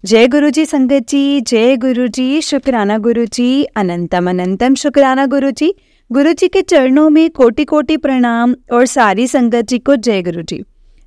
जय गुरु जी संगत जी, जय गुरु जी, शुक्राना गुरु जी, अनंतम अनंतम शुक्राना गुरु जी। गुरु जी के चरणों में कोटि कोटि प्रणाम और सारी संगत जी को जय गुरु जी।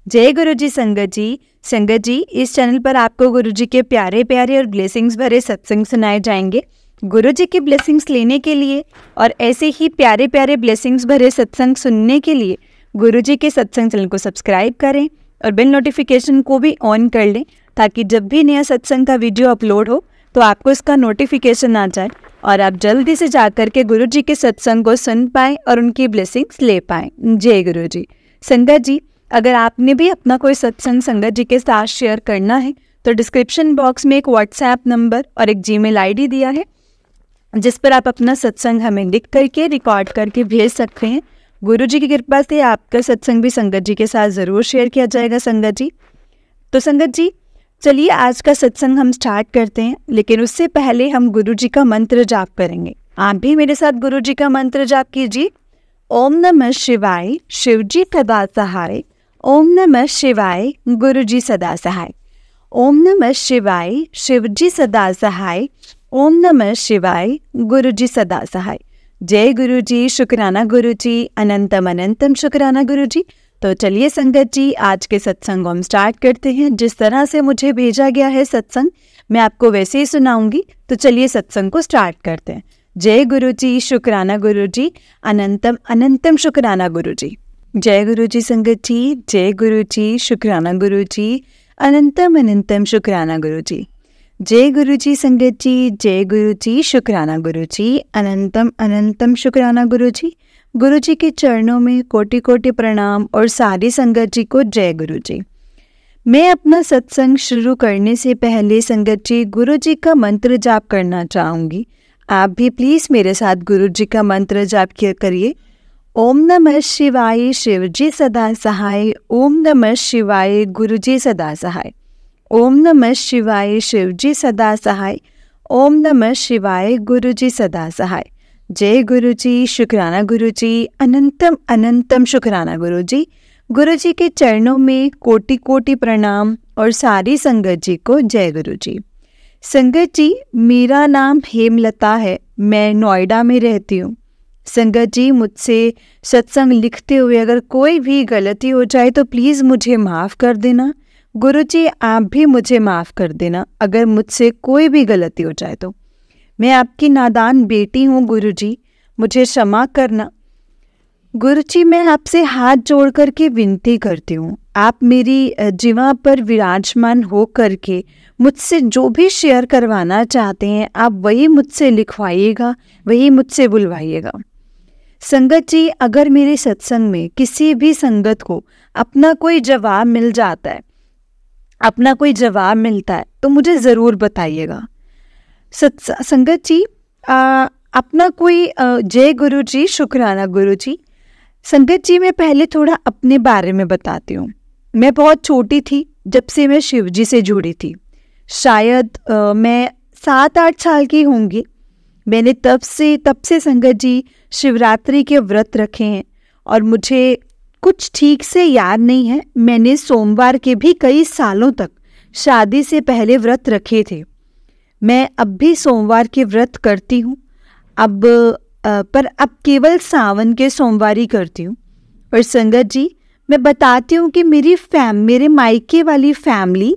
जय गुरु जी संगत जी। संगत जी, इस चैनल पर आपको गुरु जी के प्यारे प्यारे और ब्लेसिंग्स भरे सत्संग सुनाए जाएंगे। गुरु जी की ब्लेसिंग्स लेने के लिए और ऐसे ही प्यारे प्यारे ब्लेसिंग्स भरे सत्संग सुनने के लिए गुरु जी के सत्संग चैनल को सब्सक्राइब करें और बेल नोटिफिकेशन को भी ऑन कर लें, ताकि जब भी नया सत्संग का वीडियो अपलोड हो तो आपको इसका नोटिफिकेशन आ जाए और आप जल्दी से जाकर के गुरु जी के सत्संग को सुन पाएं और उनकी ब्लेसिंग्स ले पाएं। जय गुरु जी। संगत जी, अगर आपने भी अपना कोई सत्संग संगत जी के साथ शेयर करना है तो डिस्क्रिप्शन बॉक्स में एक व्हाट्सएप नंबर और एक जीमेल आईडी दिया है, जिस पर आप अपना सत्संग हमें लिख करके रिकॉर्ड करके भेज सकते हैं। गुरु जी की कृपा से आपका सत्संग भी संगत जी के साथ ज़रूर शेयर किया जाएगा संगत जी। तो संगत जी, चलिए आज का सत्संग हम स्टार्ट करते हैं, लेकिन उससे पहले हम गुरु जी का मंत्र जाप करेंगे। आप भी मेरे साथ गुरु जी का मंत्र जाप कीजिए। ओम नमः शिवाय, शिव जी सदा सहाय। ओम नमः शिवाय, गुरु जी सदा सहाय। ओम नमः शिवाय, शिव जी सदा सहाय। ओम नमः शिवाय, गुरु जी सदा सहाय। जय गुरु जी, शुक्राना गुरु जी, अनंतम अनंतम शुक्राना गुरु जी। तो चलिए संगत जी, आज के सत्संग को हम स्टार्ट करते हैं। जिस तरह से मुझे भेजा गया है सत्संग, मैं आपको वैसे ही सुनाऊंगी। तो चलिए सत्संग को स्टार्ट करते हैं। जय गुरु जी, शुक्राना गुरु जी, अनंतम अनंतम शुक्राना गुरु जी। जय गुरु जी संगत जी, जय गुरु जी, शुक्राना गुरु जी, अनंतम अनंतम शुक्राना गुरु जी। जय गुरु जी संगत जी, जय गुरु जी, शुक्राना गुरु जी, अनंतम अनंतम शुक्राना गुरु जी। गुरु जी के चरणों में कोटि कोटि प्रणाम और सारी संगत जी को जय गुरु जी। मैं अपना सत्संग शुरू करने से पहले संगत जी गुरु जी का मंत्र जाप करना चाहूँगी। आप भी प्लीज़ मेरे साथ गुरु जी का मंत्र जाप करिए। ओम नमः शिवाय, शिव जी सदा सहाय। ओम नमः शिवाय, गुरु जी सदा सहाय। ओम नमः शिवाय, शिव जी सदा सहाय। ओम नमः शिवाय, गुरु जी सदा सहाय। जय गुरु जी, शुक्राना गुरु जी, अनंतम अनंतम शुक्राना गुरु जी। गुरु जी के चरणों में कोटि कोटि प्रणाम और सारी संगत जी को जय गुरु जी। संगत जी, मेरा नाम हेमलता है, मैं नोएडा में रहती हूँ। संगत जी, मुझसे सत्संग लिखते हुए अगर कोई भी गलती हो जाए तो प्लीज़ मुझे माफ़ कर देना। गुरु जी, आप भी मुझे माफ़ कर देना अगर मुझसे कोई भी गलती हो जाए तो। मैं आपकी नादान बेटी हूँ गुरु जी, मुझे क्षमा करना। गुरु जी, मैं आपसे हाथ जोड़ कर के विनती करती हूँ, आप मेरी जीवा पर विराजमान हो करके मुझसे जो भी शेयर करवाना चाहते हैं आप वही मुझसे लिखवाइएगा, वही मुझसे बुलवाइएगा। संगत जी, अगर मेरे सत्संग में किसी भी संगत को अपना कोई जवाब मिल जाता है, अपना कोई जवाब मिलता है तो मुझे ज़रूर बताइएगा। संगत जी, अपना कोई जय गुरु जी, शुक्राना गुरु जी। संगत जी, मैं पहले थोड़ा अपने बारे में बताती हूँ। मैं बहुत छोटी थी जब से मैं शिव जी से जुड़ी थी। शायद मैं 7-8 साल की होंगी। मैंने तब से संगत जी शिवरात्रि के व्रत रखे हैं और मुझे कुछ ठीक से याद नहीं है। मैंने सोमवार के भी कई सालों तक शादी से पहले व्रत रखे थे। मैं अब भी सोमवार के व्रत करती हूँ, पर अब केवल सावन के सोमवार ही करती हूँ। और संगत जी, मैं बताती हूँ कि मेरे मायके वाली फैमिली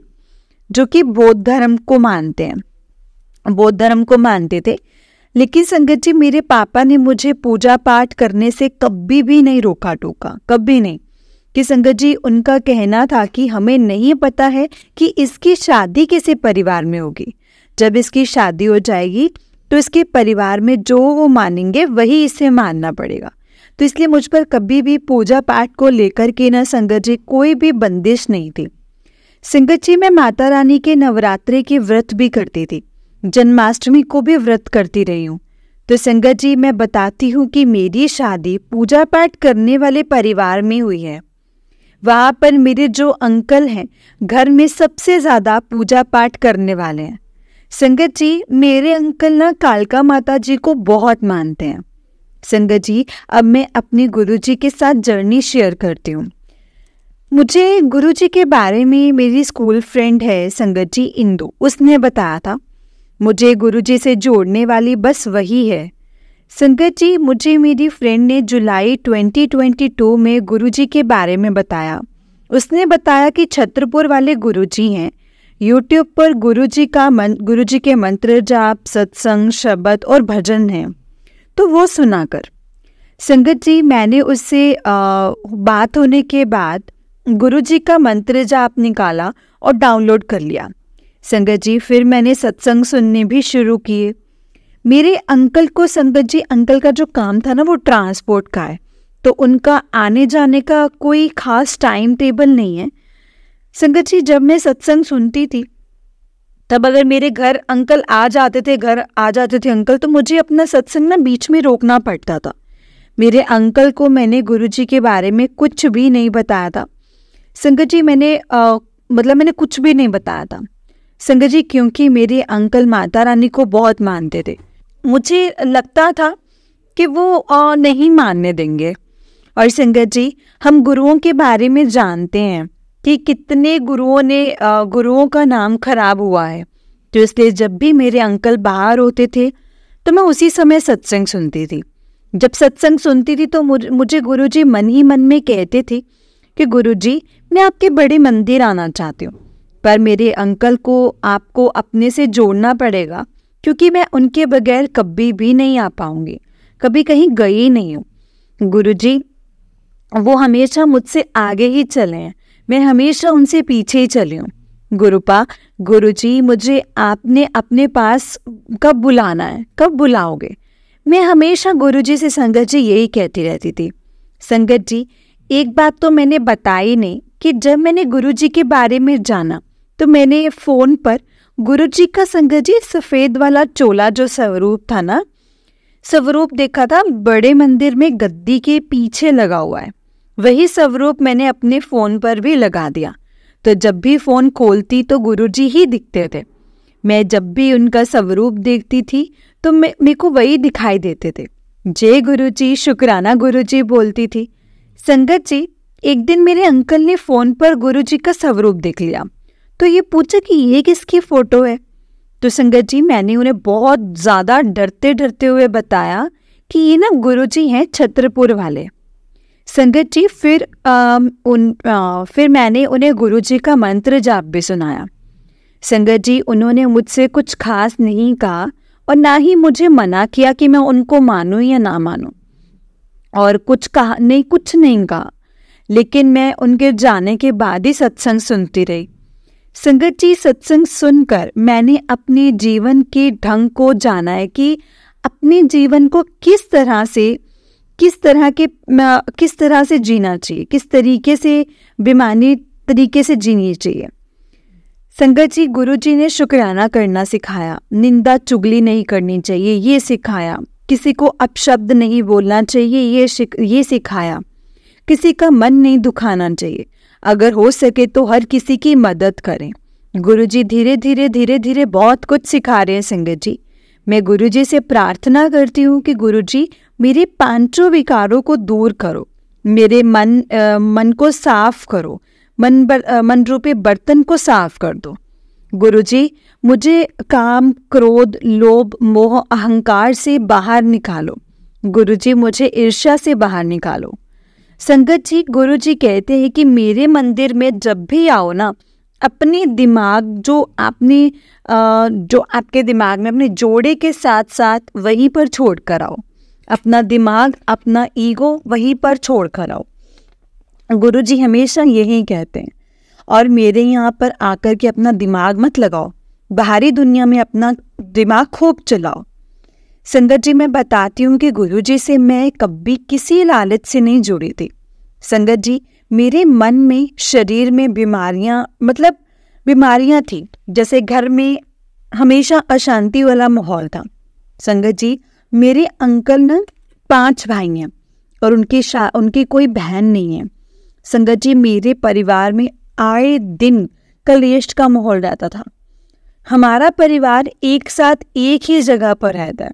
जो कि बौद्ध धर्म को मानते थे, लेकिन संगत जी मेरे पापा ने मुझे पूजा पाठ करने से कभी भी नहीं रोका टोका, कभी नहीं। कि संगत जी, उनका कहना था कि हमें नहीं पता है कि इसकी शादी किसी परिवार में होगी, जब इसकी शादी हो जाएगी तो इसके परिवार में जो वो मानेंगे वही इसे मानना पड़ेगा। तो इसलिए मुझ पर कभी भी पूजा पाठ को लेकर के ना संगत जी कोई भी बंदिश नहीं थी। संगत जी, मैं माता रानी के नवरात्रि के व्रत भी करती थी, जन्माष्टमी को भी व्रत करती रही हूँ। तो संगत जी, मैं बताती हूँ कि मेरी शादी पूजा पाठ करने वाले परिवार में हुई है। वहाँ पर मेरे जो अंकल हैं, घर में सबसे ज़्यादा पूजा पाठ करने वाले हैं। संगत जी, मेरे अंकल ना कालका माता जी को बहुत मानते हैं। संगत जी, अब मैं अपनी गुरु जी के साथ जर्नी शेयर करती हूँ। मुझे गुरुजी के बारे में मेरी स्कूल फ्रेंड है संगत जी इंदु, उसने बताया था। मुझे गुरुजी से जोड़ने वाली बस वही है। संगत जी, मुझे मेरी फ्रेंड ने जुलाई 2022 में गुरुजी के बारे में बताया। उसने बताया कि छतरपुर वाले गुरुजी हैं। यूट्यूब पर गुरुजी के मंत्र जाप, सत्संग, शब्द और भजन हैं, तो वो सुना कर। संगत जी, मैंने उससे बात होने के बाद गुरुजी का मंत्र जाप निकाला और डाउनलोड कर लिया। संगत जी, फिर मैंने सत्संग सुनने भी शुरू किए। मेरे अंकल को, संगत जी, अंकल का जो काम था ना वो ट्रांसपोर्ट का है, तो उनका आने जाने का कोई खास टाइम टेबल नहीं है। संगत जी, जब मैं सत्संग सुनती थी तब अगर मेरे घर अंकल आ जाते थे अंकल, तो मुझे अपना सत्संग ना बीच में रोकना पड़ता था। मेरे अंकल को मैंने गुरुजी के बारे में कुछ भी नहीं बताया था। संगत जी, मैंने कुछ भी नहीं बताया था संगत जी, क्योंकि मेरे अंकल माता रानी को बहुत मानते थे। मुझे लगता था कि वो नहीं मानने देंगे। और संगत जी, हम गुरुओं के बारे में जानते हैं कि कितने गुरुओं का नाम खराब हुआ है, तो इसलिए जब भी मेरे अंकल बाहर होते थे तो मैं उसी समय सत्संग सुनती थी। जब सत्संग सुनती थी तो मुझे गुरुजी मन ही मन में कहते थे कि गुरुजी, मैं आपके बड़े मंदिर आना चाहती हूँ, पर मेरे अंकल को आपको अपने से जोड़ना पड़ेगा, क्योंकि मैं उनके बगैर कभी भी नहीं आ पाऊंगी, कभी कहीं गई नहीं हूँ। गुरुजी वो हमेशा मुझसे आगे ही चले हैं, मैं हमेशा उनसे पीछे ही चली हूँ। गुरुजी, मुझे आपने अपने पास कब बुलाना है, कब बुलाओगे? मैं हमेशा गुरुजी से संगत जी यही कहती रहती थी। संगत जी, एक बात तो मैंने बताई नहीं कि जब मैंने गुरुजी के बारे में जाना तो मैंने फ़ोन पर गुरुजी का, संगत जी, सफ़ेद वाला चोला जो स्वरूप था ना, स्वरूप देखा था बड़े मंदिर में गद्दी के पीछे लगा हुआ है। वही स्वरूप मैंने अपने फ़ोन पर भी लगा दिया, तो जब भी फ़ोन खोलती तो गुरुजी ही दिखते थे। मैं जब भी उनका स्वरूप देखती थी तो मेरे को वही दिखाई देते थे। जय गुरुजी, शुक्राना गुरुजी बोलती थी। संगत जी, एक दिन मेरे अंकल ने फ़ोन पर गुरुजी का स्वरूप देख लिया, तो ये पूछा कि ये किसकी फ़ोटो है। तो संगत जी, मैंने उन्हें बहुत ज़्यादा डरते डरते हुए बताया कि ये ना गुरुजी हैं छतरपुर वाले। संगत जी, फिर मैंने उन्हें गुरुजी का मंत्र जाप भी सुनाया। संगत जी, उन्होंने मुझसे कुछ खास नहीं कहा और ना ही मुझे मना किया कि मैं उनको मानूं या ना मानूं, और कुछ नहीं कहा, लेकिन मैं उनके जाने के बाद ही सत्संग सुनती रही। संगत जी, सत्संग सुनकर मैंने अपने जीवन के ढंग को जाना है कि अपने जीवन को किस तरह से जीना चाहिए, किस तरीके से बेमानी तरीके से जीनी चाहिए। संगत जी, गुरुजी ने शुक्राना करना सिखाया, निंदा चुगली नहीं करनी चाहिए ये सिखाया, किसी को अपशब्द नहीं बोलना चाहिए ये सिखाया, किसी का मन नहीं दुखाना चाहिए, अगर हो सके तो हर किसी की मदद करें। गुरुजी धीरे धीरे बहुत कुछ सिखा रहे हैं। संगत जी, मैं गुरुजी से प्रार्थना करती हूँ कि गुरुजी मेरे पांचों विकारों को दूर करो, मेरे मन को साफ करो, मन रूपी बर्तन को साफ कर दो। गुरुजी, मुझे काम, क्रोध, लोभ, मोह, अहंकार से बाहर निकालो। गुरुजी, मुझे ईर्ष्या से बाहर निकालो। संगत जी, गुरुजी कहते हैं कि मेरे मंदिर में जब भी आओ ना, अपने दिमाग जो आपके दिमाग में अपने जोड़े के साथ साथ वहीं पर छोड़ कर आओ, अपना दिमाग, अपना ईगो वहीं पर छोड़ कर आओ। गुरुजी हमेशा यही कहते हैं। और मेरे यहाँ पर आकर के अपना दिमाग मत लगाओ, बाहरी दुनिया में अपना दिमाग खूब चलाओ। संगत जी, मैं बताती हूँ कि गुरुजी से मैं कभी किसी लालच से नहीं जुड़ी थी। संगत जी, मेरे मन में, शरीर में बीमारियाँ थी, जैसे घर में हमेशा अशांति वाला माहौल था। संगत जी, मेरे अंकल ना 5 भाई हैं और उनकी कोई बहन नहीं है। संगत जी, मेरे परिवार में आए दिन कलेश का माहौल रहता था। हमारा परिवार एक साथ एक ही जगह पर रहता है।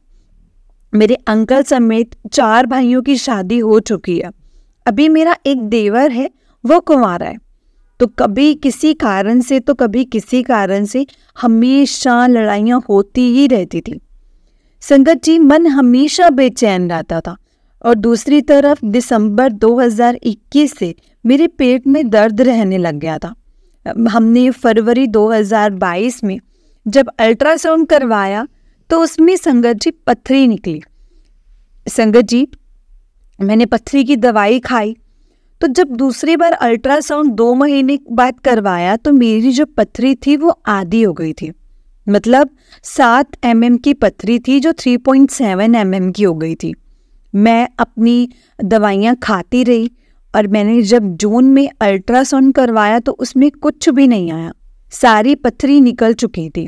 मेरे अंकल समेत 4 भाइयों की शादी हो चुकी है। अभी मेरा एक देवर है, वो कुंवारा है। तो कभी किसी कारण से तो कभी किसी कारण से हमेशा लड़ाइयाँ होती ही रहती थी। संगत जी, मन हमेशा बेचैन रहता था। और दूसरी तरफ दिसंबर 2021 से मेरे पेट में दर्द रहने लग गया था। हमने फरवरी 2022 में जब अल्ट्रासाउंड करवाया तो उसमें संगत जी पथरी निकली। संगत जी, मैंने पथरी की दवाई खाई, तो जब दूसरी बार अल्ट्रासाउंड 2 महीने बाद करवाया तो मेरी जो पथरी थी वो आधी हो गई थी। मतलब 7 mm की पथरी थी जो 3.7 mm की हो गई थी। मैं अपनी दवाइयाँ खाती रही और मैंने जब जून में अल्ट्रासाउंड करवाया तो उसमें कुछ भी नहीं आया, सारी पथरी निकल चुकी थी।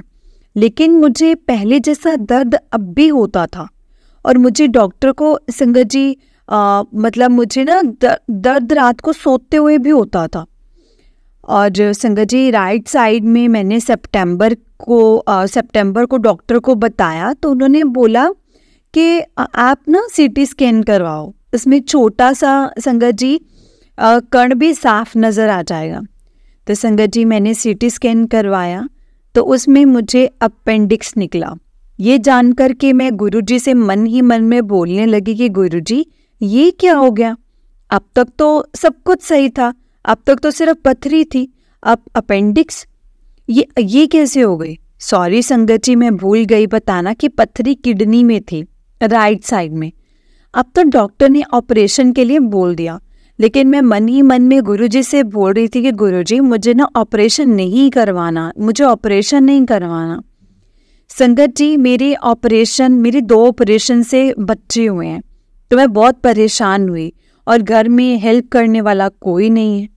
लेकिन मुझे पहले जैसा दर्द अब भी होता था और मुझे डॉक्टर को संगत जी मतलब मुझे ना दर्द रात को सोते हुए भी होता था। और संगत जी, राइट साइड में मैंने सितंबर को डॉक्टर को बताया तो उन्होंने बोला कि आप ना सीटी स्कैन करवाओ, इसमें छोटा सा संगत जी कण भी साफ नज़र आ जाएगा। तो संगत जी, मैंने सीटी स्कैन करवाया तो उसमें मुझे अपेंडिक्स निकला। ये जानकर के मैं गुरुजी से मन ही मन में बोलने लगी कि गुरुजी, ये क्या हो गया? अब तक तो सब कुछ सही था, अब तक तो सिर्फ पथरी थी, अब अपेंडिक्स, ये कैसे हो गई? सॉरी संगत जी, मैं भूल गई बताना कि पथरी किडनी में थी, राइट साइड में। अब तो डॉक्टर ने ऑपरेशन के लिए बोल दिया, लेकिन मैं मन ही मन में गुरुजी से बोल रही थी कि गुरुजी, मुझे ना ऑपरेशन नहीं करवाना, मुझे ऑपरेशन नहीं करवाना। संगत जी, मेरे 2 ऑपरेशन से बच्चे हुए हैं, तो मैं बहुत परेशान हुई और घर में हेल्प करने वाला कोई नहीं है।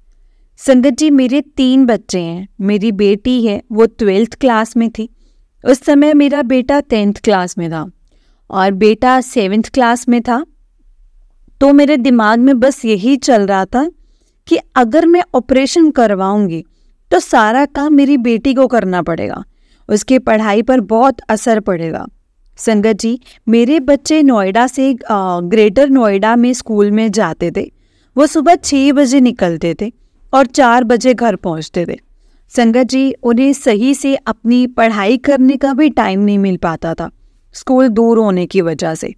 संगत जी, मेरे 3 बच्चे हैं। मेरी बेटी है, वो 12th क्लास में थी, उस समय मेरा बेटा 10th क्लास में था और बेटा 7th क्लास में था। तो मेरे दिमाग में बस यही चल रहा था कि अगर मैं ऑपरेशन करवाऊंगी तो सारा काम मेरी बेटी को करना पड़ेगा, उसकी पढ़ाई पर बहुत असर पड़ेगा। संगत जी, मेरे बच्चे नोएडा से ग्रेटर नोएडा में स्कूल में जाते थे। वो सुबह 6 बजे निकलते थे और 4 बजे घर पहुंचते थे। संगत जी, उन्हें सही से अपनी पढ़ाई करने का भी टाइम नहीं मिल पाता था, स्कूल दूर होने की वजह से।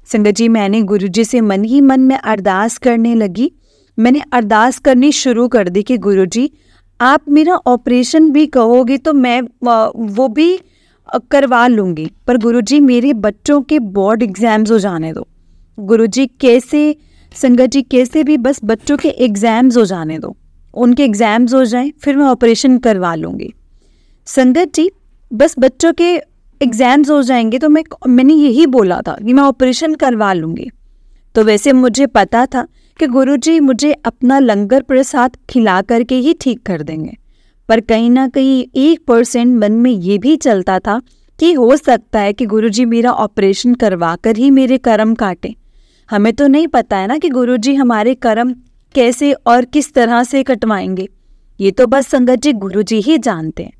संगत जी, मैंने गुरुजी से मन ही मन में अरदास करने लगी। मैंने अरदास करनी शुरू कर दी कि गुरुजी, आप मेरा ऑपरेशन भी कहोगे तो मैं वो भी करवा लूँगी, पर गुरुजी मेरे बच्चों के बोर्ड एग्ज़ाम्स हो जाने दो। गुरुजी कैसे संगत जी, कैसे भी बस बच्चों के एग्ज़ाम्स हो जाने दो, उनके एग्ज़ाम्स हो जाएं, फिर मैं ऑपरेशन करवा लूँगी। संगत जी, बस बच्चों के एग्ज़ाम्स हो जाएंगे तो मैंने यही बोला था कि मैं ऑपरेशन करवा लूँगी। तो वैसे मुझे पता था कि गुरुजी मुझे अपना लंगर प्रसाद खिला करके ही ठीक कर देंगे, पर कहीं ना कहीं 1% मन में ये भी चलता था कि हो सकता है कि गुरुजी मेरा ऑपरेशन करवा कर ही मेरे कर्म काटें। हमें तो नहीं पता है ना कि गुरुजी हमारे कर्म कैसे और किस तरह से कटवाएंगे, ये तो बस संगत जी गुरुजी ही जानते हैं।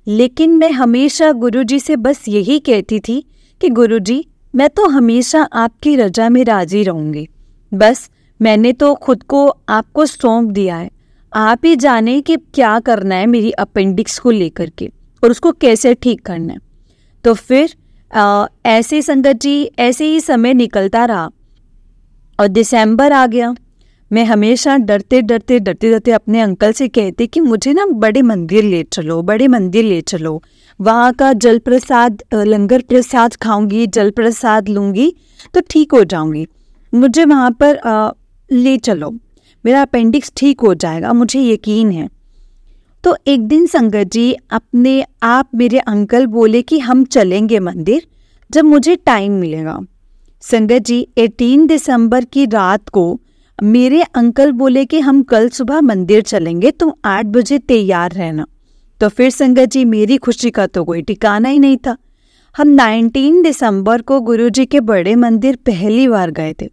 लेकिन मैं हमेशा गुरुजी से बस यही कहती थी कि गुरुजी, मैं तो हमेशा आपकी रजा में राजी रहूँगी, बस मैंने तो खुद को आपको सौंप दिया है, आप ही जाने कि क्या करना है मेरी अपेंडिक्स को लेकर के और उसको कैसे ठीक करना है। तो फिर ऐसे संगत जी, ऐसे ही समय निकलता रहा और दिसंबर आ गया। मैं हमेशा डरते डरते अपने अंकल से कहती कि मुझे ना बड़े मंदिर ले चलो, वहाँ का जल प्रसाद, लंगर प्रसाद खाऊंगी, जल प्रसाद लूँगी तो ठीक हो जाऊंगी, मुझे वहाँ पर ले चलो, मेरा अपेंडिक्स ठीक हो जाएगा, मुझे यकीन है। तो एक दिन संगत जी अपने आप मेरे अंकल बोले कि हम चलेंगे मंदिर जब मुझे टाइम मिलेगा। संगत जी 18 दिसंबर की रात को मेरे अंकल बोले कि हम कल सुबह मंदिर चलेंगे, तुम 8 बजे तैयार रहना। तो फिर संगत जी मेरी खुशी का तो कोई ठिकाना ही नहीं था। हम 19 दिसंबर को गुरुजी के बड़े मंदिर पहली बार गए थे।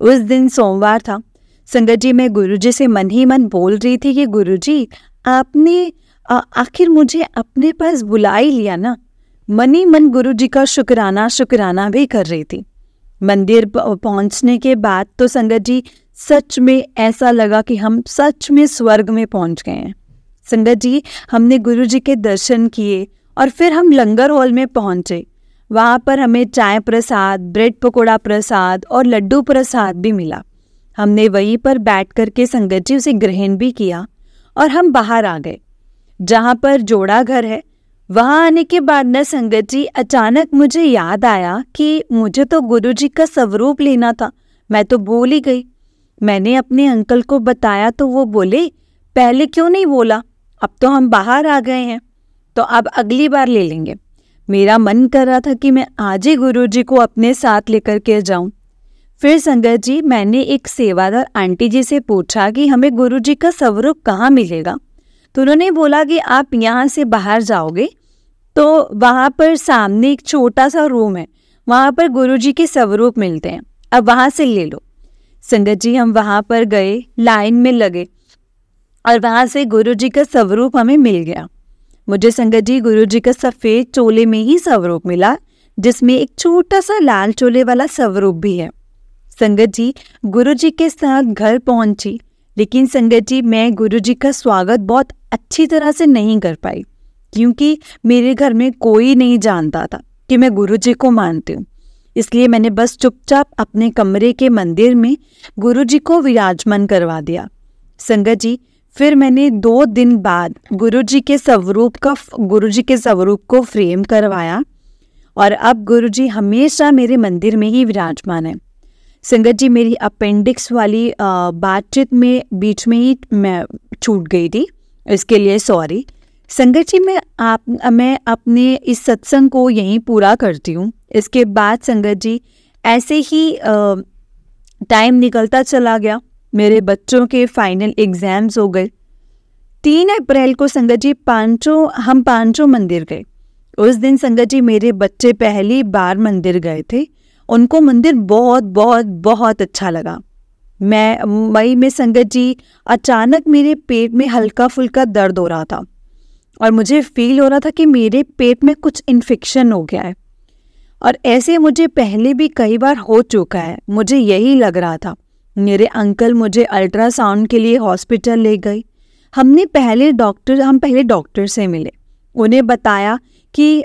उस दिन सोमवार था। संगत जी मैं गुरुजी से मन ही मन बोल रही थी कि गुरुजी आपने आखिर मुझे अपने पास बुला ही लिया ना। मन ही मन गुरुजी का शुक्राना भी कर रही थी। मंदिर पहुंचने के बाद तो संगत जी सच में ऐसा लगा कि हम सच में स्वर्ग में पहुंच गए हैं। संगत जी, हमने गुरु जी के दर्शन किए और फिर हम लंगर हॉल में पहुंचे। वहाँ पर हमें चाय प्रसाद, ब्रेड पकोड़ा प्रसाद और लड्डू प्रसाद भी मिला। हमने वहीं पर बैठ कर के संगत जी उसे ग्रहण भी किया और हम बाहर आ गए जहाँ पर जोड़ा घर है। वहाँ आने के बाद न संगत जी, अचानक मुझे याद आया कि मुझे तो गुरु जी का स्वरूप लेना था। मैं तो भूल ही गई। मैंने अपने अंकल को बताया तो वो बोले, पहले क्यों नहीं बोला, अब तो हम बाहर आ गए हैं, तो अब अगली बार ले लेंगे। मेरा मन कर रहा था कि मैं आज ही गुरु जी को अपने साथ लेकर के जाऊं। फिर संगत जी, मैंने एक सेवादार आंटी जी से पूछा कि हमें गुरु जी का स्वरूप कहाँ मिलेगा। तो उन्होंने बोला कि आप यहाँ से बाहर जाओगे तो वहाँ पर सामने एक छोटा सा रूम है, वहाँ पर गुरु जी के स्वरूप मिलते हैं, अब वहाँ से ले लो। संगत जी, हम वहाँ पर गए, लाइन में लगे और वहाँ से गुरु जी का स्वरूप हमें मिल गया। मुझे संगत जी गुरु जी का सफ़ेद चोले में ही स्वरूप मिला, जिसमें एक छोटा सा लाल चोले वाला स्वरूप भी है। संगत जी, गुरु जी के साथ घर पहुंची, लेकिन संगत जी मैं गुरु जी का स्वागत बहुत अच्छी तरह से नहीं कर पाई, क्योंकि मेरे घर में कोई नहीं जानता था कि मैं गुरु जी को मानती हूँ। इसलिए मैंने बस चुपचाप अपने कमरे के मंदिर में गुरु जी को विराजमान करवा दिया। संगत जी, फिर मैंने 2 दिन बाद गुरु जी के स्वरूप को फ्रेम करवाया और अब गुरु जी हमेशा मेरे मंदिर में ही विराजमान है। संगत जी, मेरी अपेंडिक्स वाली बातचीत में बीच में ही मैं छूट गई थी, इसके लिए सॉरी। संगत जी, मैं अपने इस सत्संग को यहीं पूरा करती हूँ। इसके बाद संगत जी ऐसे ही टाइम निकलता चला गया। मेरे बच्चों के फाइनल एग्जाम्स हो गए। 3 अप्रैल को संगत जी हम पांचों मंदिर गए। उस दिन संगत जी मेरे बच्चे पहली बार मंदिर गए थे। उनको मंदिर बहुत बहुत बहुत अच्छा लगा। मई में संगत जी अचानक मेरे पेट में हल्का फुल्का दर्द हो रहा था और मुझे फील हो रहा था कि मेरे पेट में कुछ इन्फेक्शन हो गया है, और ऐसे मुझे पहले भी कई बार हो चुका है। मुझे यही लग रहा था। मेरे अंकल मुझे अल्ट्रासाउंड के लिए हॉस्पिटल ले गए। हम पहले डॉक्टर से मिले। उन्हें बताया कि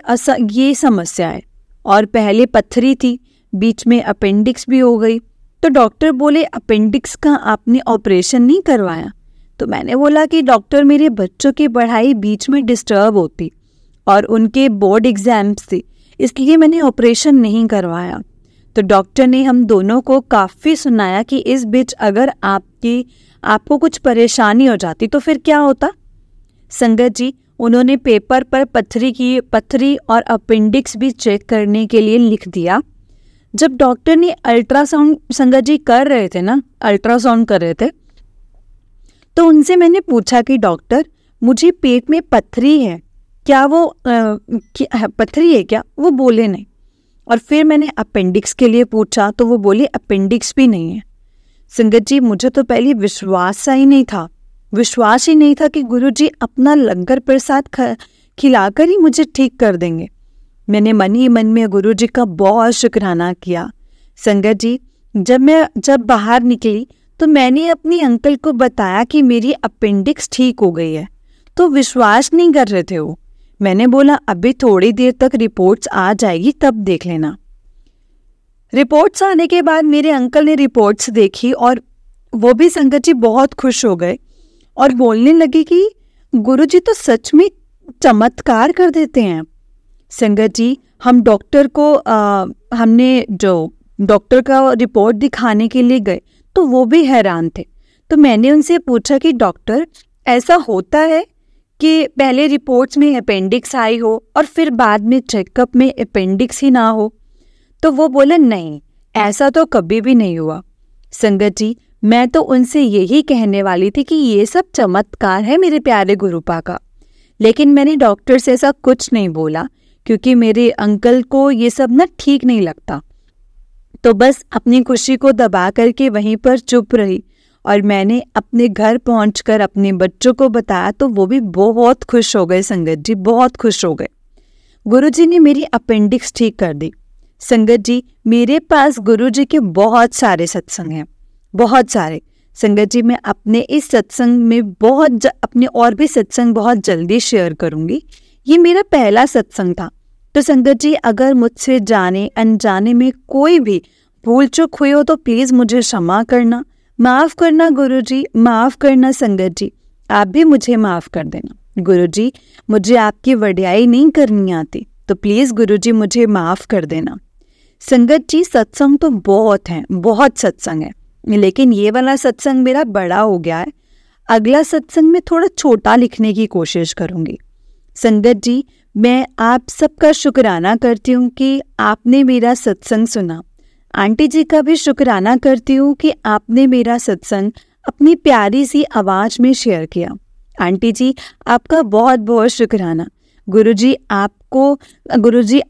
ये समस्या है और पहले पत्थरी थी, बीच में अपेंडिक्स भी हो गई। तो डॉक्टर बोले, अपेंडिक्स का आपने ऑपरेशन नहीं करवाया? तो मैंने बोला कि डॉक्टर, मेरे बच्चों की पढ़ाई बीच में डिस्टर्ब होती और उनके बोर्ड एग्जाम्स थे, इसलिए मैंने ऑपरेशन नहीं करवाया। तो डॉक्टर ने हम दोनों को काफ़ी सुनाया कि इस बीच अगर आपको कुछ परेशानी हो जाती तो फिर क्या होता। संगत जी, उन्होंने पेपर पर पत्थरी और अपेंडिक्स भी चेक करने के लिए लिख दिया। जब डॉक्टर ने अल्ट्रासाउंड संगत जी कर रहे थे तो उनसे मैंने पूछा कि डॉक्टर, मुझे पेट में पत्थरी है, क्या वो पत्थरी है क्या? वो बोले नहीं। और फिर मैंने अपेंडिक्स के लिए पूछा तो वो बोले अपेंडिक्स भी नहीं है। संगत जी, मुझे तो पहले विश्वास ही नहीं था कि गुरुजी अपना लंगर प्रसाद खिलाकर ही मुझे ठीक कर देंगे। मैंने मन ही मन में गुरुजी का बहुत शुक्राना किया। संगत जी, जब बाहर निकली तो मैंने अपने अंकल को बताया कि मेरी अपेंडिक्स ठीक हो गई है, तो विश्वास नहीं कर रहे थे वो। मैंने बोला, अभी थोड़ी देर तक रिपोर्ट्स आ जाएगी, तब देख लेना। रिपोर्ट्स आने के बाद मेरे अंकल ने रिपोर्ट्स देखी और वो भी संगत जी बहुत खुश हो गए और बोलने लगे कि गुरुजी तो सच में चमत्कार कर देते हैं। संगत जी, हम हमने जो डॉक्टर का रिपोर्ट दिखाने के लिए गए तो वो भी हैरान थे। तो मैंने उनसे पूछा कि डॉक्टर, ऐसा होता है कि पहले रिपोर्ट्स में अपेंडिक्स आई हो और फिर बाद में चेकअप में अपेंडिक्स ही ना हो? तो वो बोले, नहीं, ऐसा तो कभी भी नहीं हुआ। संगत जी, मैं तो उनसे यही कहने वाली थी कि ये सब चमत्कार है मेरे प्यारे गुरुपा का, लेकिन मैंने डॉक्टर से ऐसा कुछ नहीं बोला क्योंकि मेरे अंकल को ये सब ना ठीक नहीं लगता। तो बस अपनी खुशी को दबा करके वहीं पर चुप रही और मैंने अपने घर पहुंचकर अपने बच्चों को बताया तो वो भी बहुत खुश हो गए। संगत जी, बहुत खुश हो गए। गुरुजी ने मेरी अपेंडिक्स ठीक कर दी। संगत जी, मेरे पास गुरुजी के बहुत सारे सत्संग हैं, बहुत सारे, संगत जी, मैं अपने इस सत्संग में अपने और भी सत्संग बहुत जल्दी शेयर करूंगी। ये मेरा पहला सत्संग था। तो संगत जी, अगर मुझसे जाने अनजाने में कोई भी भूल चूक हुई हो तो प्लीज़ मुझे क्षमा करना, माफ़ करना गुरुजी, माफ़ करना संगत जी। आप भी मुझे माफ़ कर देना गुरुजी। मुझे आपकी वड्याई नहीं करनी आती, तो प्लीज़ गुरुजी मुझे माफ़ कर देना। संगत जी, सत्संग तो बहुत हैं, बहुत सत्संग है, लेकिन ये वाला सत्संग मेरा बड़ा हो गया है। अगला सत्संग में थोड़ा छोटा लिखने की कोशिश करूँगी। संगत जी, मैं आप सबका शुक्राना करती हूँ कि आपने मेरा सत्संग सुना। आंटी जी का भी शुक्राना करती हूँ कि आपने मेरा सत्संग अपनी प्यारी सी आवाज़ में शेयर किया। आंटी जी, आपका बहुत बहुत शुक्राना। गुरुजी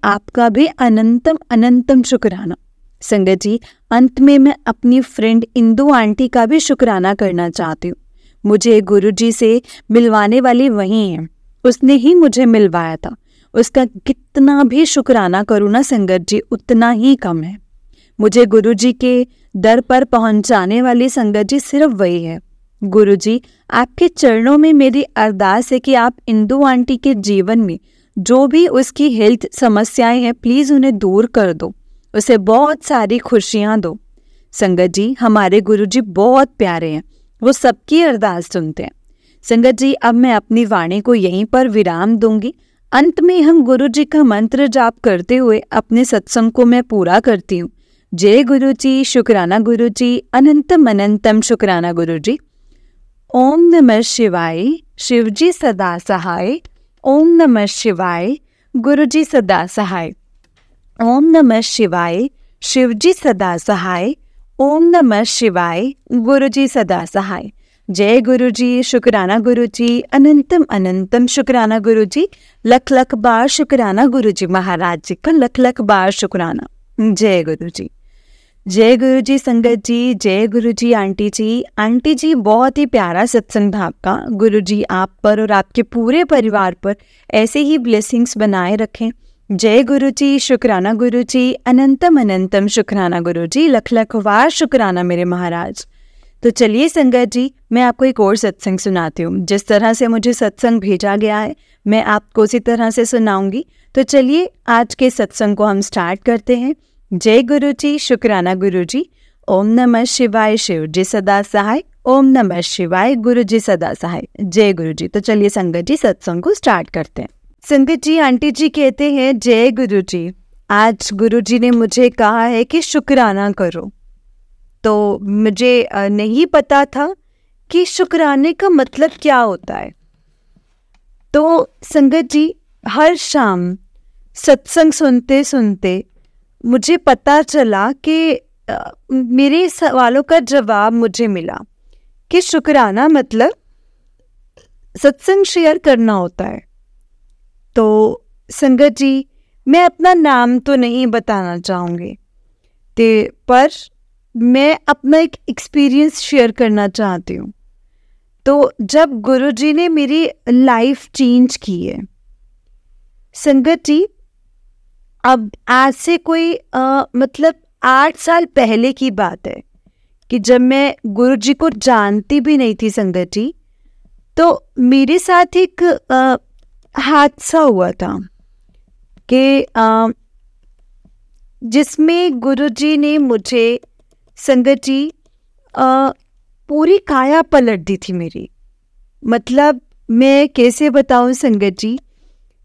आपका भी अनंतम अनंतम शुक्राना। संगत जी, अंत में मैं अपनी फ्रेंड इंदु आंटी का भी शुक्राना करना चाहती हूँ। मुझे गुरुजी से मिलवाने वाली वही है, उसने ही मुझे मिलवाया था। उसका कितना भी शुक्राना करूँ ना संगत जी, उतना ही कम है। मुझे गुरुजी के दर पर पहुंचाने वाली संगत जी सिर्फ वही है। गुरुजी, आपके चरणों में मेरी अरदास है कि आप इंदु आंटी के जीवन में जो भी उसकी हेल्थ समस्याएं हैं, प्लीज़ उन्हें दूर कर दो, उसे बहुत सारी खुशियां दो। संगत जी, हमारे गुरुजी बहुत प्यारे हैं, वो सबकी अरदास सुनते हैं। संगत जी, अब मैं अपनी वाणी को यहीं पर विराम दूंगी। अंत में हम गुरुजी का मंत्र जाप करते हुए अपने सत्संग को मैं पूरा करती हूँ। जय गुरुजी, शुक्राना गुरुजी, अनंतम अनंतम शुक्राना गुरुजी। ओम नमः शिवाय, शिवजी सदा सहाय। ओम नमः शिवाय, गुरुजी सदा सहाय। ओम नमः शिवाय, शिवजी सदा सहाय। ओम नमः शिवाय, गुरुजी सदा सहाय। जय गुरुजी, शुक्राना गुरुजी, अनंतम अनंतम शुक्राना गुरुजी। लख लख बार शुक्राना गुरुजी महाराज जी का, लख लख बार शुक्राना। जय गुरुजी, जय गुरुजी संगत जी, जय गुरुजी आंटी जी। आंटी जी, बहुत ही प्यारा सत्संग था आपका। गुरुजी आप पर और आपके पूरे परिवार पर ऐसे ही ब्लेसिंग्स बनाए रखें। जय गुरुजी, शुक्राना गुरुजी, अनंतम अनंतम शुक्राना गुरुजी, लख लख बार शुक्राना मेरे महाराज। तो चलिए संगत जी, मैं आपको एक और सत्संग सुनाती हूँ। जिस तरह से मुझे सत्संग भेजा गया है, मैं आपको उसी तरह से सुनाऊंगी। तो चलिए आज के सत्संग को हम स्टार्ट करते हैं। जय गुरुजी, शुक्राना गुरुजी। ओम नमः शिवाय, शिव जी सदा सहाय। ओम नमः शिवाय, गुरु जी सदा सहाय। जय गुरुजी। तो चलिए संगत जी, सत्संग को स्टार्ट करते हैं। संगत जी, आंटी जी कहते हैं जय गुरुजी। आज गुरुजी ने मुझे कहा है कि शुक्राना करो, तो मुझे नहीं पता था कि शुक्राने का मतलब क्या होता है। तो संगत जी, हर शाम सत्संग सुनते सुनते मुझे पता चला कि मेरे सवालों का जवाब मुझे मिला कि शुक्राना मतलब सत्संग शेयर करना होता है। तो संगत जी, मैं अपना नाम तो नहीं बताना चाहूँगी, पर मैं अपना एक एक्सपीरियंस शेयर करना चाहती हूँ। तो जब गुरुजी ने मेरी लाइफ चेंज की है संगत जी, अब आज से कोई मतलब 8 साल पहले की बात है कि जब मैं गुरुजी को जानती भी नहीं थी संगत जी, तो मेरे साथ एक हादसा हुआ था कि जिसमें गुरुजी ने मुझे संगत जी पूरी काया पलट दी थी मेरी। मतलब मैं कैसे बताऊं संगत जी,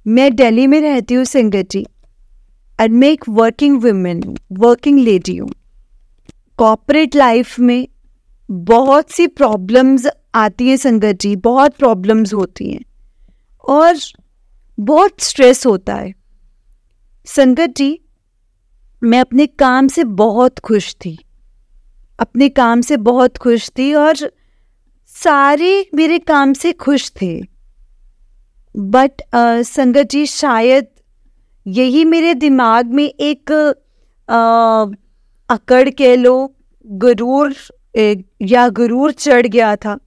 मैं दिल्ली में रहती हूँ संगत जी, और मैं एक वर्किंग वुमेन हूँ, वर्किंग लेडी हूँ। कॉर्पोरेट लाइफ में बहुत सी प्रॉब्लम्स आती हैं संगत जी, बहुत प्रॉब्लम्स होती हैं और बहुत स्ट्रेस होता है संगत जी। मैं अपने काम से बहुत खुश थी, अपने काम से बहुत खुश थी और सारे मेरे काम से खुश थे। बट संगत जी, शायद यही मेरे दिमाग में एक अकड़ कह लो, गुरूर चढ़ गया था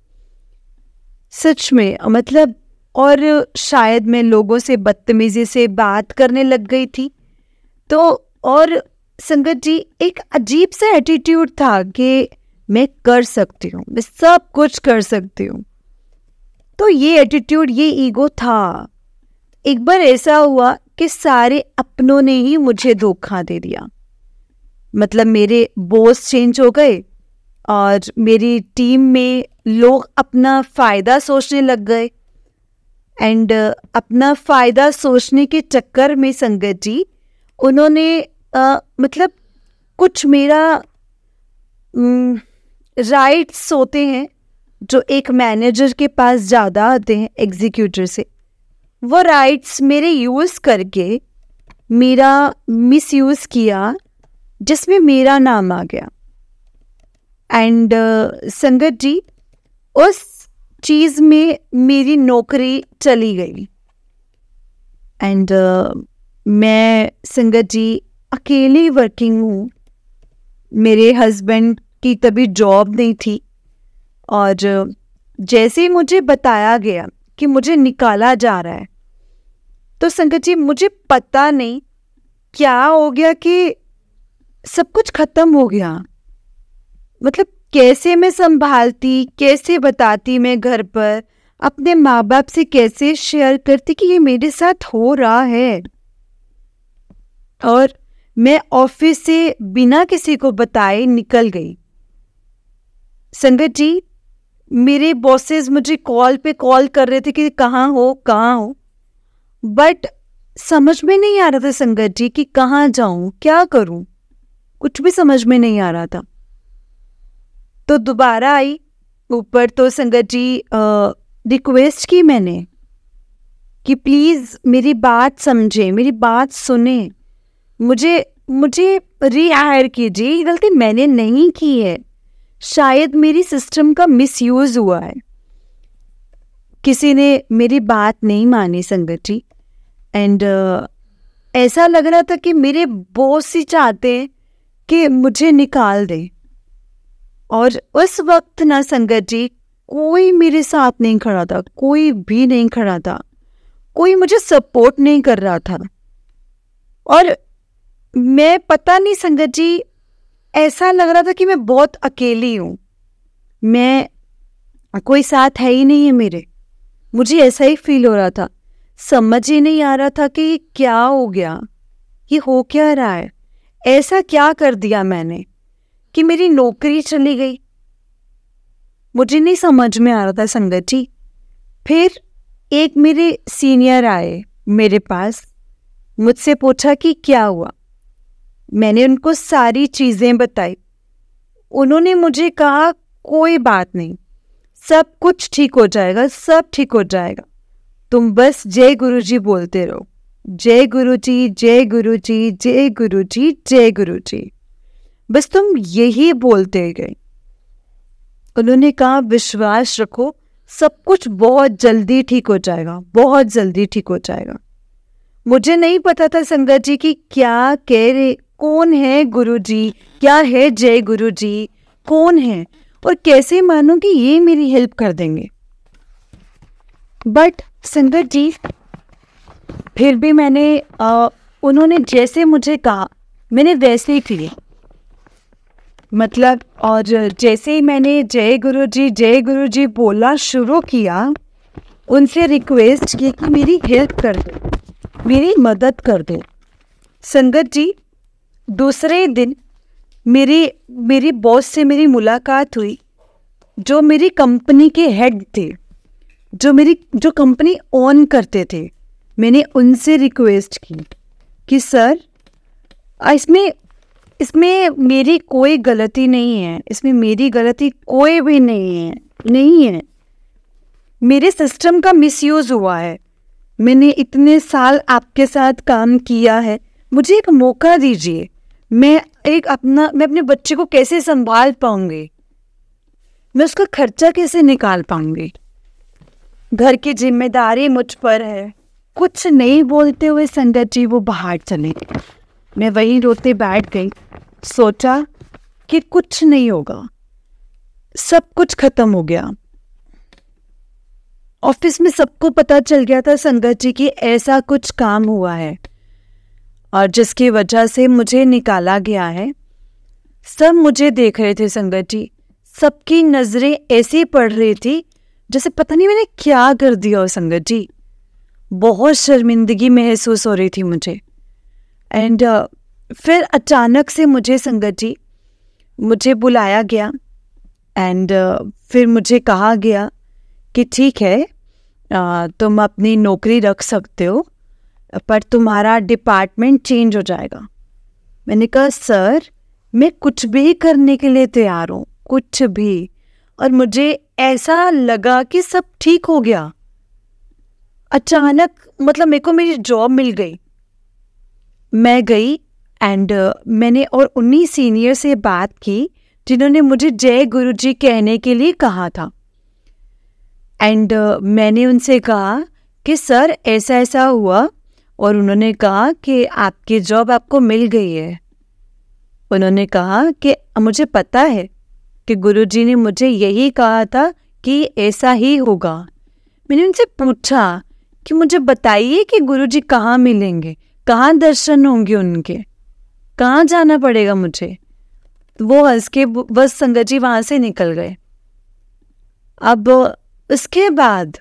सच में। मतलब और शायद मैं लोगों से बदतमीजी से बात करने लग गई थी। तो और संगत जी, एक अजीब सा एटीट्यूड था कि मैं कर सकती हूँ, मैं सब कुछ कर सकती हूँ। तो ये एटीट्यूड, ये ईगो था। एक बार ऐसा हुआ कि सारे अपनों ने ही मुझे धोखा दे दिया। मतलब मेरे बॉस चेंज हो गए और मेरी टीम में लोग अपना फ़ायदा सोचने लग गए। एंड अपना फ़ायदा सोचने के चक्कर में संगत जी उन्होंने मतलब कुछ मेरा राइट्स होते हैं जो एक मैनेजर के पास ज़्यादा आते हैं एग्जीक्यूटिव से, वो राइट्स मेरे यूज़ करके मेरा मिसयूज़ किया, जिसमें मेरा नाम आ गया। एंड संगत जी उस चीज़ में मेरी नौकरी चली गई। एंड मैं संगत जी अकेली वर्किंग हूँ। मेरे हस्बैंड की तभी जॉब नहीं थी और जैसे ही मुझे बताया गया कि मुझे निकाला जा रहा है, तो संगत जी मुझे पता नहीं क्या हो गया कि सब कुछ खत्म हो गया। मतलब कैसे मैं संभालती, कैसे बताती मैं घर पर, अपने माँ बाप से कैसे शेयर करती कि ये मेरे साथ हो रहा है। और मैं ऑफिस से बिना किसी को बताए निकल गई। संगत जी मेरे बॉसेस मुझे कॉल पे कॉल कर रहे थे कि कहाँ हो, बट समझ में नहीं आ रहा था संगत जी कि कहाँ जाऊँ, क्या करूँ, कुछ भी समझ में नहीं आ रहा था। तो दोबारा आई ऊपर, तो संगत जी रिक्वेस्ट की मैंने कि प्लीज़ मेरी बात समझे, मेरी बात सुने, मुझे रीहायर कीजिए। ये गलती मैंने नहीं की है, शायद मेरी सिस्टम का मिसयूज़ हुआ है। किसी ने मेरी बात नहीं मानी संगत जी। एंड ऐसा लग रहा था कि मेरे बॉस ही चाहते हैं कि मुझे निकाल दे। और उस वक्त ना संगत जी कोई मेरे साथ नहीं खड़ा था, कोई भी नहीं खड़ा था, कोई मुझे सपोर्ट नहीं कर रहा था। और मैं पता नहीं संगत जी ऐसा लग रहा था कि मैं बहुत अकेली हूँ, मैं कोई साथ है ही नहीं है मेरे। मुझे ऐसा ही फील हो रहा था, समझ ही नहीं आ रहा था कि ये क्या हो गया, ये हो क्या रहा है, ऐसा क्या कर दिया मैंने कि मेरी नौकरी चली गई। मुझे नहीं समझ में आ रहा था संगत जी। फिर एक मेरे सीनियर आए मेरे पास, मुझसे पूछा कि क्या हुआ। मैंने उनको सारी चीज़ें बताई। उन्होंने मुझे कहा कोई बात नहीं, सब कुछ ठीक हो जाएगा, सब ठीक हो जाएगा, तुम बस जय गुरुजी बोलते रहो, जय गुरुजी, जय गुरुजी, जय गुरुजी, जय गुरुजी, बस तुम यही बोलते गए। उन्होंने कहा विश्वास रखो, सब कुछ बहुत जल्दी ठीक हो जाएगा, बहुत जल्दी ठीक हो जाएगा। मुझे नहीं पता था संगत जी कि क्या कह रहे, कौन है गुरुजी, क्या है जय गुरुजी, कौन है, और कैसे मानूं कि ये मेरी हेल्प कर देंगे। बट संगत जी फिर भी मैंने उन्होंने जैसे मुझे कहा मैंने वैसे ही किया। मतलब और जैसे ही मैंने जय गुरुजी बोलना शुरू किया, उनसे रिक्वेस्ट की कि मेरी हेल्प कर दे, मेरी मदद कर दे। संगत जी दूसरे दिन मेरी बॉस से मेरी मुलाकात हुई, जो मेरी कंपनी के हेड थे, जो कंपनी ओन करते थे। मैंने उनसे रिक्वेस्ट की कि सर इसमें मेरी कोई गलती नहीं है, इसमें मेरी गलती कोई भी नहीं है। मेरे सिस्टम का मिसयूज़ हुआ है, मैंने इतने साल आपके साथ काम किया है, मुझे एक मौका दीजिए। मैं अपने बच्चे को कैसे संभाल पाऊंगी, मैं उसका खर्चा कैसे निकाल पाऊंगी, घर की जिम्मेदारी मुझ पर है। कुछ नहीं बोलते हुए संगत जी वो बाहर चले गए। मैं वहीं रोते बैठ गई, सोचा कि कुछ नहीं होगा, सब कुछ खत्म हो गया। ऑफिस में सबको पता चल गया था संगत जी कि ऐसा कुछ काम हुआ है और जिसकी वजह से मुझे निकाला गया है। सब मुझे देख रहे थे संगत जी, सबकी नज़रें ऐसे पड़ रही थी जैसे पता नहीं मैंने क्या कर दिया हो संगत जी। बहुत शर्मिंदगी महसूस हो रही थी मुझे। एंड फिर अचानक से मुझे संगत जी मुझे बुलाया गया एंड फिर मुझे कहा गया कि ठीक है, तुम अपनी नौकरी रख सकते हो पर तुम्हारा डिपार्टमेंट चेंज हो जाएगा। मैंने कहा सर मैं कुछ भी करने के लिए तैयार हूँ, कुछ भी। और मुझे ऐसा लगा कि सब ठीक हो गया। अचानक मतलब मेरे को मेरी जॉब मिल गई। मैं गई एंड मैंने और उन्हीं सीनियर से बात की जिन्होंने मुझे जय गुरुजी कहने के लिए कहा था। एंड मैंने उनसे कहा कि सर ऐसा ऐसा हुआ, और उन्होंने कहा कि आपकी जॉब आपको मिल गई है। उन्होंने कहा कि मुझे पता है कि गुरुजी ने मुझे यही कहा था कि ऐसा ही होगा। मैंने उनसे पूछा कि मुझे बताइए कि गुरुजी कहाँ मिलेंगे, कहाँ दर्शन होंगे उनके, कहाँ जाना पड़ेगा मुझे। वो हंस के बस संगत जी वहाँ से निकल गए। अब उसके बाद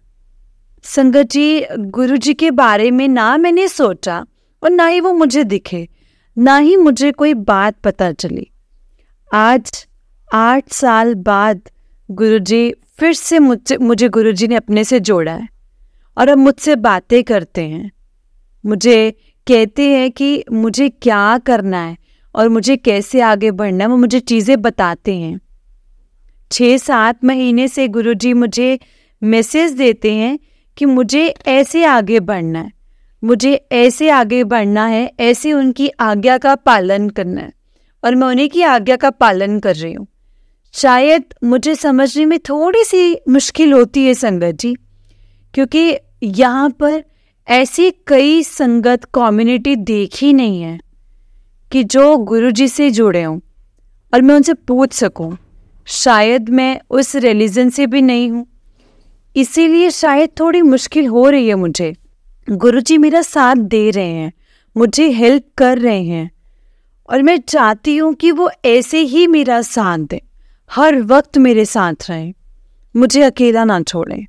संगत जी गुरुजी के बारे में ना मैंने सोचा और ना ही वो मुझे दिखे, ना ही मुझे कोई बात पता चली। आज 8 साल बाद गुरुजी फिर से मुझे गुरुजी ने अपने से जोड़ा है और अब मुझसे बातें करते हैं। मुझे कहते हैं कि मुझे क्या करना है और मुझे कैसे आगे बढ़ना है, वो मुझे चीज़ें बताते हैं। 6-7 महीने से गुरुजी मुझे मैसेज देते हैं कि मुझे ऐसे आगे बढ़ना है, मुझे ऐसे आगे बढ़ना है, ऐसे उनकी आज्ञा का पालन करना है और मैं उन्हीं की आज्ञा का पालन कर रही हूँ। शायद मुझे समझने में थोड़ी सी मुश्किल होती है संगत जी, क्योंकि यहाँ पर ऐसी कई संगत कम्युनिटी देखी नहीं है कि जो गुरुजी से जुड़े हों और मैं उनसे पूछ सकूं। शायद मैं उस रिलीजन से भी नहीं हूँ, इसीलिए शायद थोड़ी मुश्किल हो रही है मुझे। गुरुजी मेरा साथ दे रहे हैं, मुझे हेल्प कर रहे हैं और मैं चाहती हूँ कि वो ऐसे ही मेरा साथ दें, हर वक्त मेरे साथ रहें, मुझे अकेला ना छोड़ें।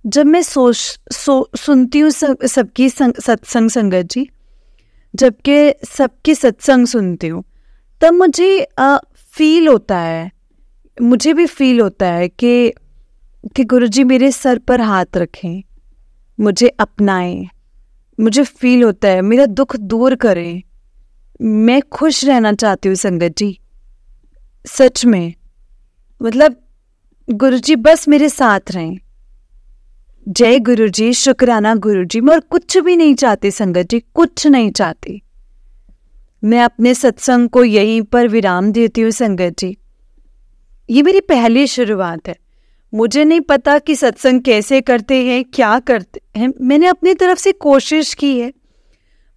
जब मैं सुनती हूँ सबकी सत्संग संगत जी, जबकि सबकी सत्संग सुनती हूँ, तब मुझे फील होता है, मुझे भी फील होता है कि गुरुजी मेरे सर पर हाथ रखें, मुझे अपनाएं। मुझे फील होता है मेरा दुख दूर करें। मैं खुश रहना चाहती हूँ संगत जी, सच में। मतलब गुरुजी बस मेरे साथ रहें। जय गुरुजी, शुक्राना गुरुजी। मैं और कुछ भी नहीं चाहती संगत जी, कुछ नहीं चाहती। मैं अपने सत्संग को यहीं पर विराम देती हूँ संगत जी। ये मेरी पहली शुरुआत है। मुझे नहीं पता कि सत्संग कैसे करते हैं, क्या करते हैं। मैंने अपनी तरफ से कोशिश की है।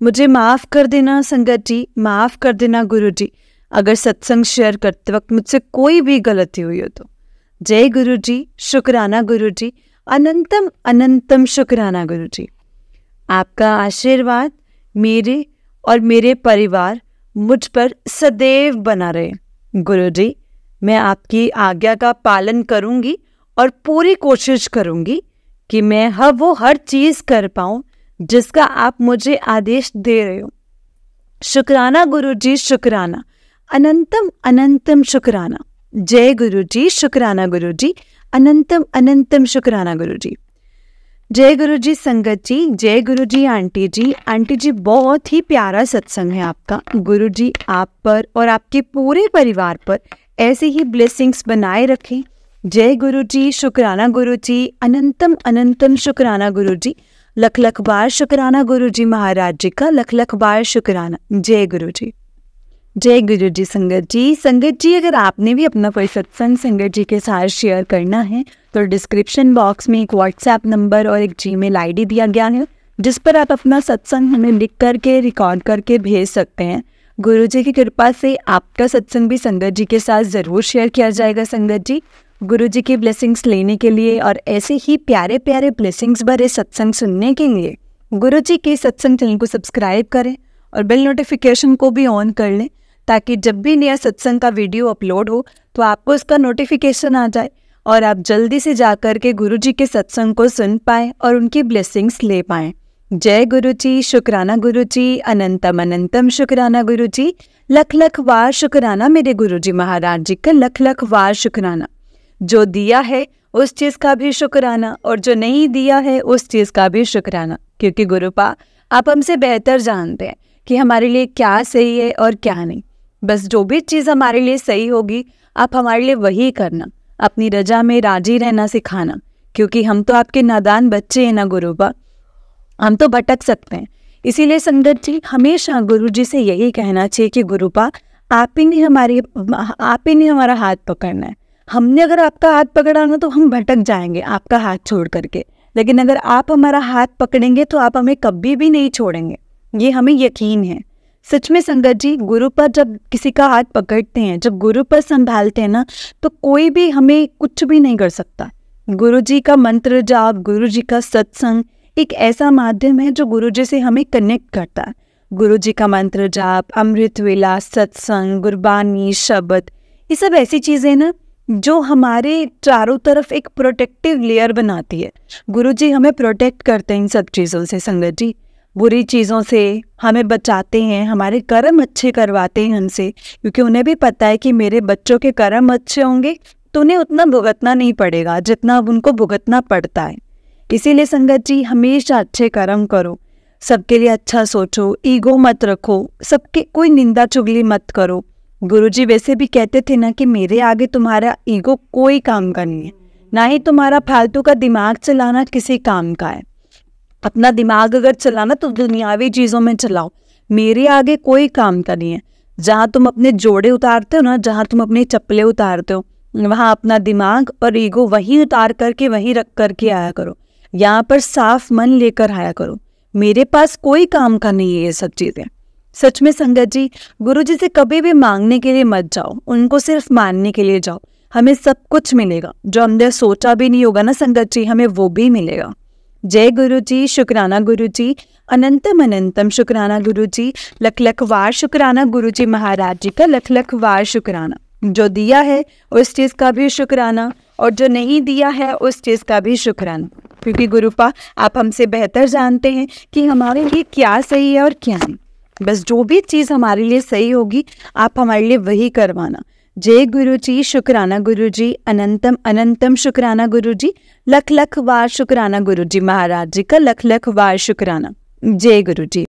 मुझे माफ़ कर देना संगत जी, माफ़ कर देना गुरुजी, अगर सत्संग शेयर करते वक्त मुझसे कोई भी गलती हुई हो तो। जय गुरुजी, शुक्राना गुरुजी, अनंतम अनंतम शुक्राना गुरुजी। आपका आशीर्वाद मेरे और मेरे परिवार मुझ पर सदैव बना रहे। गुरुजी, मैं आपकी आज्ञा का पालन करूंगी और पूरी कोशिश करूंगी कि मैं वो हर चीज़ कर पाऊं जिसका आप मुझे आदेश दे रहे हो। शुक्राना गुरुजी, शुक्राना, अनंतम अनंतम शुक्राना। जय गुरुजी, शुक्राना गुरुजी, अनंतम अनंतम शुक्राना गुरुजी। जय गुरुजी संगत जी, जय गुरुजी आंटी जी। आंटी जी बहुत ही प्यारा सत्संग है आपका। गुरुजी आप पर और आपके पूरे परिवार पर ऐसे ही ब्लेसिंग्स बनाए रखें। जय गुरुजी, शुक्राना गुरुजी, अनंतम अनंतम शुक्राना गुरुजी। लख लख बार शुक्राना गुरुजी महाराज जी का, लख लख बार शुक्राना। जय गुरुजी, जय गुरुजी संगत जी। संगत जी अगर आपने भी अपना कोई सत्संग संगत जी के साथ शेयर करना है तो डिस्क्रिप्शन बॉक्स में एक व्हाट्सएप नंबर और एक जीमेल आईडी दिया गया है, जिस पर आप अपना सत्संग हमें लिख करके रिकॉर्ड करके भेज सकते हैं। गुरुजी की कृपा से आपका सत्संग भी संगत जी के साथ ज़रूर शेयर किया जाएगा। संगत जी गुरुजी की ब्लेसिंग्स लेने के लिए और ऐसे ही प्यारे प्यारे ब्लेसिंग्स भरे सत्संग सुनने के लिए गुरुजी के सत्संग चैनल को सब्सक्राइब करें और बेल नोटिफिकेशन को भी ऑन कर लें, ताकि जब भी नया सत्संग का वीडियो अपलोड हो तो आपको उसका नोटिफिकेशन आ जाए और आप जल्दी से जाकर के गुरुजी के सत्संग को सुन पाएं और उनकी ब्लेसिंग्स ले पाएं। जय गुरुजी, शुक्राना गुरुजी, अनंतम अनंतम शुक्राना गुरुजी, लख लख वार शुक्राना मेरे गुरुजी महाराज जी का, लख लख वार शुक्राना। जो दिया है उस चीज़ का भी शुक्राना और जो नहीं दिया है उस चीज़ का भी शुक्राना, क्योंकि गुरुपा आप हमसे बेहतर जानते हैं कि हमारे लिए क्या सही है और क्या नहीं। बस जो भी चीज़ हमारे लिए सही होगी आप हमारे लिए वही करना, अपनी रजा में राजी रहना सिखाना, क्योंकि हम तो आपके नादान बच्चे हैं ना गुरुपा, हम तो भटक सकते हैं। इसीलिए संगत जी हमेशा गुरुजी से यही कहना चाहिए कि गुरुपा आप ही नहीं हमारा हाथ पकड़ना है। हमने अगर आपका हाथ पकड़ा ना तो हम भटक जाएंगे आपका हाथ छोड़ करके, लेकिन अगर आप हमारा हाथ पकड़ेंगे तो आप हमें कभी भी नहीं छोड़ेंगे, ये हमें यकीन है। सच में संगत जी, गुरु पर जब किसी का हाथ पकड़ते हैं, जब गुरु पर संभालते हैं ना, तो कोई भी हमें कुछ भी नहीं कर सकता। गुरुजी का मंत्र जाप, गुरुजी का सत्संग एक ऐसा माध्यम है जो गुरुजी से हमें कनेक्ट करता है। गुरुजी का मंत्र जाप, अमृत वेला, सत्संग, गुरबानी, शब्द, ये सब ऐसी चीज़ें ना जो हमारे चारों तरफ एक प्रोटेक्टिव लेयर बनाती है। गुरुजी हमें प्रोटेक्ट करते हैं इन सब चीज़ों से संगत जी, बुरी चीज़ों से हमें बचाते हैं, हमारे कर्म अच्छे करवाते हैं हमसे, क्योंकि उन्हें भी पता है कि मेरे बच्चों के कर्म अच्छे होंगे तो उन्हें उतना भुगतना नहीं पड़ेगा जितना अब उनको भुगतना पड़ता है। इसीलिए संगत जी हमेशा अच्छे कर्म करो, सबके लिए अच्छा सोचो, ईगो मत रखो, सबके कोई निंदा चुगली मत करो। गुरुजी वैसे भी कहते थे ना कि मेरे आगे तुम्हारा ईगो कोई काम का नहीं है, ना ही तुम्हारा फालतू का दिमाग चलाना किसी काम का है। अपना दिमाग अगर चलाना तो दुनियावी चीज़ों में चलाओ, मेरे आगे कोई काम का नहीं है। जहाँ तुम अपने जोड़े उतारते हो ना, जहाँ तुम अपनी चप्पलें उतारते हो, वहाँ अपना दिमाग और ईगो वहीं उतार करके वहीं रख करके आया करो। यहाँ पर साफ मन लेकर आया करो, मेरे पास कोई काम का नहीं है ये सब चीज़ें। सच में संगत जी गुरुजी से कभी भी मांगने के लिए मत जाओ, उनको सिर्फ मानने के लिए जाओ, हमें सब कुछ मिलेगा। जो हमने सोचा भी नहीं होगा ना संगत जी, हमें वो भी मिलेगा। जय गुरुजी, शुक्राना गुरुजी, अनंतम अनंतम शुक्राना गुरुजी, लख लख वार शुक्राना गुरुजी महाराज जी का, लख लख वार शुक्राना। जो दिया है उस चीज़ का भी शुक्राना और जो नहीं दिया है उस चीज़ का भी शुक्राना, क्योंकि गुरुपा आप हमसे बेहतर जानते हैं कि हमारे लिए क्या सही है और क्या नहीं। बस जो भी चीज़ हमारे लिए सही होगी आप हमारे लिए वही करवाना। जय गुरुजी, शुक्राना गुरुजी, अनंतम अनंतम शुक्राना गुरुजी, लख लख वार शुक्राना गुरुजी महाराज जी का, लख लख वार शुक्राना। जय गुरुजी।